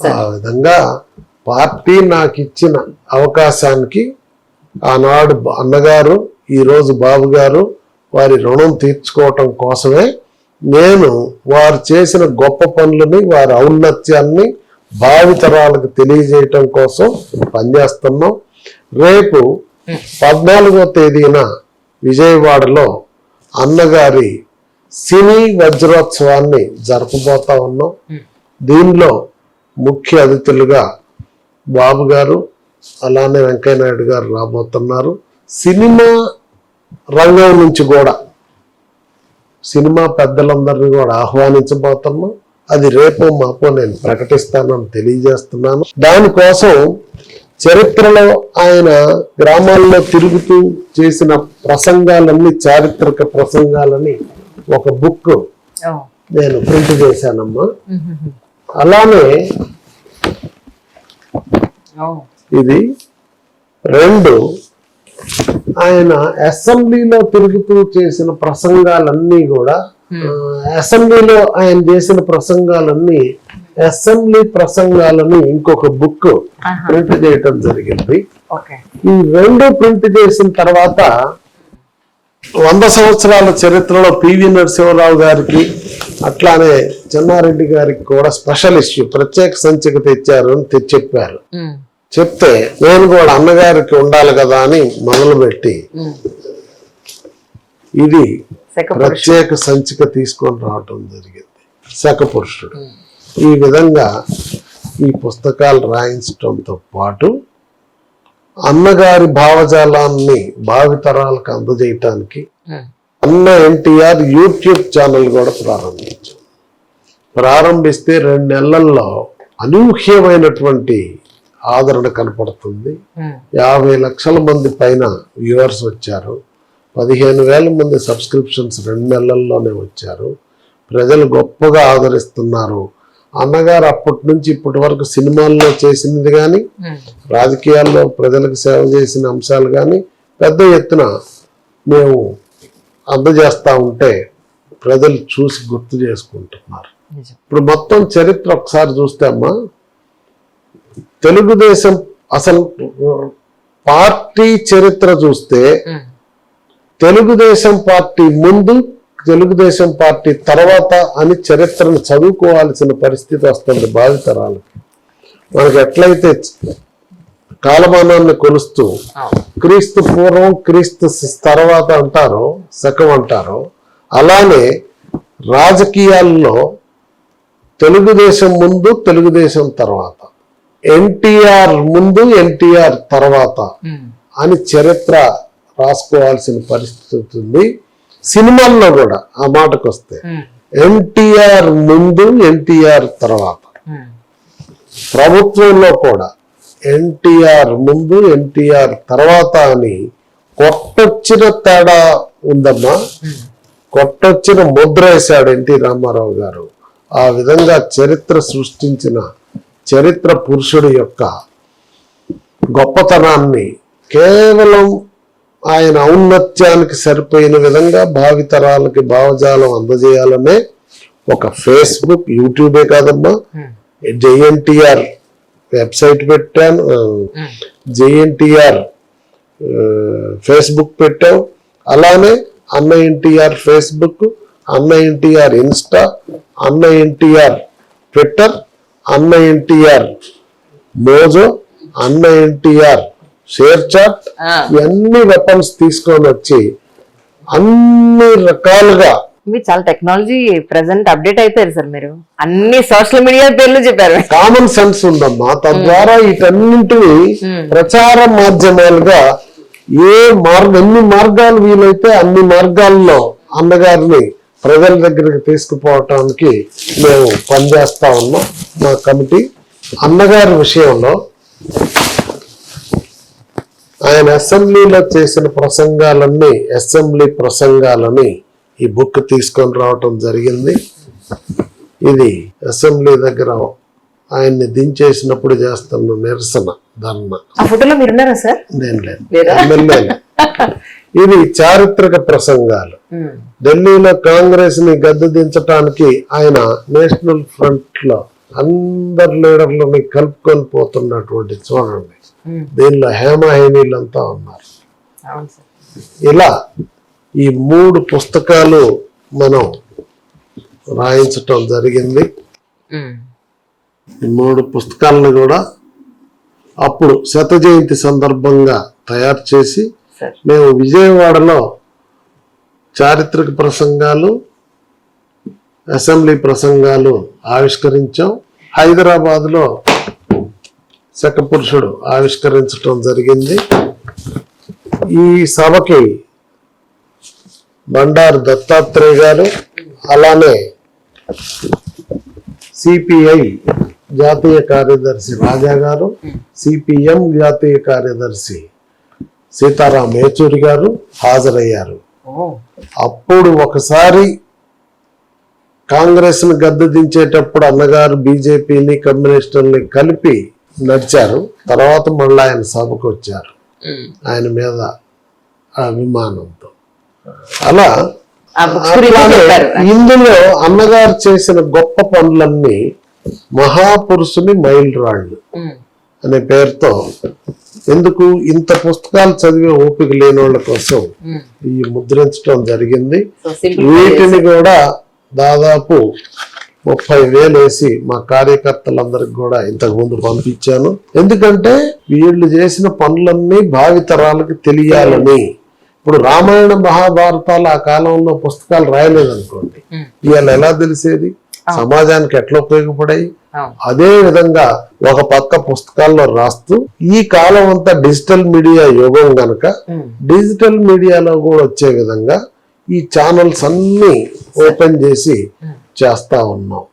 ఆ విధంగా పార్టీ నాకు ఇచ్చిన అవకాశానికి ఆనాడు అన్నగారు, ఈరోజు బాబు గారు వారి రుణం తీర్చుకోవటం కోసమే నేను వారు చేసిన గొప్ప పనులని, వారి ఔన్నత్యాన్ని భావితరాలకు తెలియజేయటం కోసం పనిచేస్తున్నాం. రేపు 14వ తేదీన విజయవాడలో అన్నగారి సినీ వజ్రోత్సవాన్ని జరపబోతా ఉన్నాం. దీనిలో ముఖ్య అతిథులుగా బాబు గారు, అలానే వెంకయ్య నాయుడు గారు రాబోతున్నారు. సినిమా రంగం నుంచి కూడా సినిమా పెద్దలందరినీ కూడా ఆహ్వానించబోతున్నాం. అది రేపో మాపో నేను ప్రకటిస్తానని తెలియజేస్తున్నాను. దానికోసం చరిత్రలో ఆయన గ్రామాల్లో తిరుగుతూ చేసిన ప్రసంగాలన్నీ, చారిత్రక ప్రసంగాలని ఒక బుక్ నేను ప్రింట్ చేశానమ్మా. అలానే ఇది 2 ఆయన అసెంబ్లీలో తిరుగుతూ చేసిన ప్రసంగాలన్నీ కూడా, అసెంబ్లీలో ఆయన చేసిన ప్రసంగాలన్నీ అసెంబ్లీ ప్రసంగాలని ఇంకొక బుక్ ప్రింట్ చేయటం జరిగింది. ఈ 2 ప్రింట్ చేసిన తర్వాత 100 సంవత్సరాల చరిత్రలో పివి నరసింహారావు గారికి, అట్లానే చెన్నారెడ్డి గారికి కూడా స్పెషల్ ఇష్యూ, ప్రత్యేక సంచిక తెచ్చారు అని చెప్పారు. చెప్తే నేను కూడా అన్నగారికి ఉండాలి కదా అని మొదలుపెట్టి ఇది ప్రత్యేక సంచిక తీసుకొని రావటం జరిగింది, శకపురుషుడు. ఈ విధంగా ఈ పుస్తకాలు రాయించడంతో పాటు అన్నగారి భావజాలాన్ని భావితరాలకు అందజేయటానికి అన్న ఎన్టీఆర్ యూట్యూబ్ ఛానల్ కూడా ప్రారంభిస్తే 2 నెలల్లో అనూహ్యమైనటువంటి ఆదరణ కనపడుతుంది. 50 లక్షల మంది పైన వ్యూవర్స్ వచ్చారు. 15,000 మంది సబ్స్క్రిప్షన్స్ 2 నెలల్లోనే వచ్చారు. ప్రజలు గొప్పగా ఆదరిస్తున్నారు. అన్నగారు అప్పటి నుంచి ఇప్పటి వరకు సినిమాల్లో చేసినది కానీ, రాజకీయాల్లో ప్రజలకు సేవ చేసిన అంశాలు కానీ పెద్ద ఎత్తున మేము అందజేస్తా ఉంటే ప్రజలు చూసి గుర్తు చేసుకుంటున్నారు. ఇప్పుడు మొత్తం చరిత్ర ఒకసారి చూస్తే అమ్మా, తెలుగుదేశం అసలు పార్టీ చరిత్ర చూస్తే తెలుగుదేశం పార్టీ ముందు, తెలుగుదేశం పార్టీ తర్వాత అని చరిత్రను చదువుకోవాల్సిన పరిస్థితి వస్తుంది భావితరాలకి. మనకి ఎట్లయితే కాలమానాన్ని కొలుస్తూ క్రీస్తు పూర్వం, క్రీస్తు తర్వాత అంటారో, శకం అంటారో, అలానే రాజకీయాల్లో తెలుగుదేశం ముందు, తెలుగుదేశం తర్వాత, ఎన్టీఆర్ ముందు, ఎన్టీఆర్ తర్వాత అని చరిత్ర రాసుకోవాల్సిన పరిస్థితి ఉంది. సినిమాల్లో కూడా ఆ మాటకు వస్తే ఎన్టీఆర్ ముందు, ఎన్టీఆర్ తర్వాత, ప్రభుత్వంలో కూడా ఎన్టీఆర్ ముందు, ఎన్టీఆర్ తర్వాత అని కొట్టొచ్చిన తేడా ఉందమ్మా. కొట్టొచ్చిన ముద్ర వేశాడు ఎన్టీ రామారావు గారు. ఆ విధంగా చరిత్ర సృష్టించిన చరిత్ర పురుషుడి యొక్క గొప్పతనాన్ని కేవలం ఆయన ఔన్నత్యానికి సరిపోయిన విధంగా భావితరాలకి భావజాలం అందజేయాలనే ఒక ఫేస్బుక్, యూట్యూబే కాదమ్మా, జేఎన్టీఆర్ వెబ్సైట్ పెట్టాను, జేఎన్టీఆర్ ఫేస్బుక్ పెట్టాం. అలానే అన్న ఎన్టీఆర్ ఫేస్బుక్, అన్న ఎన్టీఆర్ ఇన్స్టా, అన్న ఎన్టీఆర్ ట్విట్టర్, అన్న ఎన్టీఆర్ మోజో, అన్న ఎన్టీఆర్ షేర్ చాట్, ఇవన్నీ వెపన్స్ తీసుకొని వచ్చి అన్ని రకాలుగా మీరు చాలా టెక్నాలజీ ప్రెసెంట్ అప్డేట్ అయిపోయారు సార్. మీరు అన్ని సోషల్ మీడియా పేర్లు చెప్పారు. కామన్ సెన్స్ ఉందమ్మా. తద్వారా వీటన్నింటినీ ప్రచార మాధ్యమాలుగా ఎన్ని మార్గాలు వీలైతే అన్ని మార్గాల్లో అన్నగారిని ప్రజల దగ్గరికి తీసుకుపోవటానికి మేము పనిచేస్తా ఉన్నాం. మా కమిటీ అన్నగారి విషయంలో ఆయన అసెంబ్లీలో చేసిన ప్రసంగాలన్నీ, అసెంబ్లీ ప్రసంగాలని ఈ బుక్ తీసుకొని రావటం జరిగింది. ఇది అసెంబ్లీ దగ్గర ఆయన్ని దించేసినప్పుడు చేస్తున్న నిరసన ధర్నా. నేను లేదు. ఇది చారిత్రక ప్రసంగాలు. ఢిల్లీలో కాంగ్రెస్ ని గద్దె దించడానికి ఆయన నేషనల్ ఫ్రంట్ లో అందరు లీడర్లని కలుపుకొని పోతున్నటువంటి చూడండి. దీనిలో హేమహేమీలంతా ఉన్నారు. అవును సార్. ఇలా ఈ 3 పుస్తకాలు మనం రాయించటం జరిగింది. ఈ 3 పుస్తకాలను కూడా అప్పుడు శత జయంతి సందర్భంగా తయారు చేసి సార్. మేము విజయవాడలో చారిత్రక ప్రసంగాలు, అసెంబ్లీ ప్రసంగాలు ఆవిష్కరించాం. హైదరాబాద్లో శకపురుషుడు ఆవిష్కరించటం జరిగింది. ఈ సభకి బండారు దత్తాత్రేయ గారు, అలానే సిపిఐ జాతీయ కార్యదర్శి రాజా గారు, సిపిఎం జాతీయ కార్యదర్శి సీతారాం ఏచూరి గారు హాజరయ్యారు. అప్పుడు ఒకసారి కాంగ్రెస్ ను గద్దె దించేటప్పుడు అన్నగారు బీజేపీని కమ్యూనిస్టుల్ని కలిపి నడిచారు. తర్వాత మళ్ళీ ఆయన సభకు వచ్చారు ఆయన మీద అభిమానంతో. అలా ఇందులో అన్నగారు చేసిన గొప్ప పనులన్నీ మహాపురుషుని మైలురాళ్ళు అనే పేరుతో, ఎందుకు ఇంత పుస్తకాలు చదివే ఓపిక లేని వాళ్ళ కోసం ఈ ముద్రించడం జరిగింది. వీటిని కూడా దాదాపు 30,000 వేసి మా కార్యకర్తలందరికి కూడా ఇంతకు ముందు పంపించాను. ఎందుకంటే వీళ్ళు చేసిన పనులన్నీ భావితరాలకు తెలియాలని. ఇప్పుడు రామాయణ మహాభారతాలు ఆ కాలంలో పుస్తకాలు రాయలేదనుకోండి, ఇవాళ ఎలా తెలిసేది, సమాజానికి ఎట్లా ఉపయోగపడాయి. అదే విధంగా ఒక పక్క పుస్తకాల్లో రాస్తూ, ఈ కాలం అంతా డిజిటల్ మీడియా యుగం గనక డిజిటల్ మీడియాలో కూడా వచ్చే విధంగా ఈ ఛానల్స్ అన్ని ఓపెన్ చేసి చేస్తా ఉన్నాం.